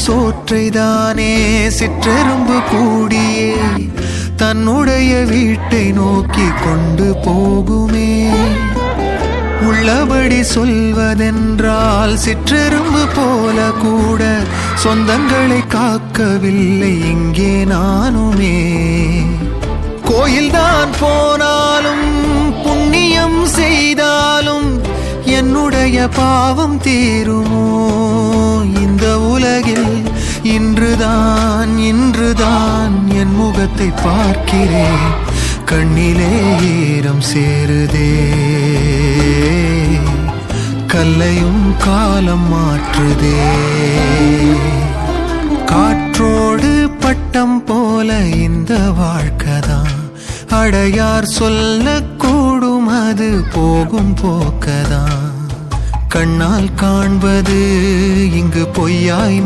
சோற்றைதானே சிற்றெரும்பு கூடியே தன்னுடைய வீட்டை நோக்கி கொண்டு போகுமே. உள்ளபடி சொல்வதென்றால் சிற்றெரும்பு போல கூட சொந்தங்களை காக்கவில்லை இங்கே நானுமே. கோயில்தான் போனாலும் புண்ணியம் செய்தாலும் என்னுடைய பாவம் தீருமோ? இந்த உலகில் இன்றுதான் என் முகத்தை பார்க்கிறேன், கண்ணிலே ஈரம் சேருதே. கல்லையும் காலம் மாற்றுதே. காற்றோடு பட்டம் போல இந்த வாழ்க்கைதான், அடையார் சொல்லக்கூடும் அது போகும் போக்கதான். கண்ணால் காண்பது இங்கு பொய்யாய்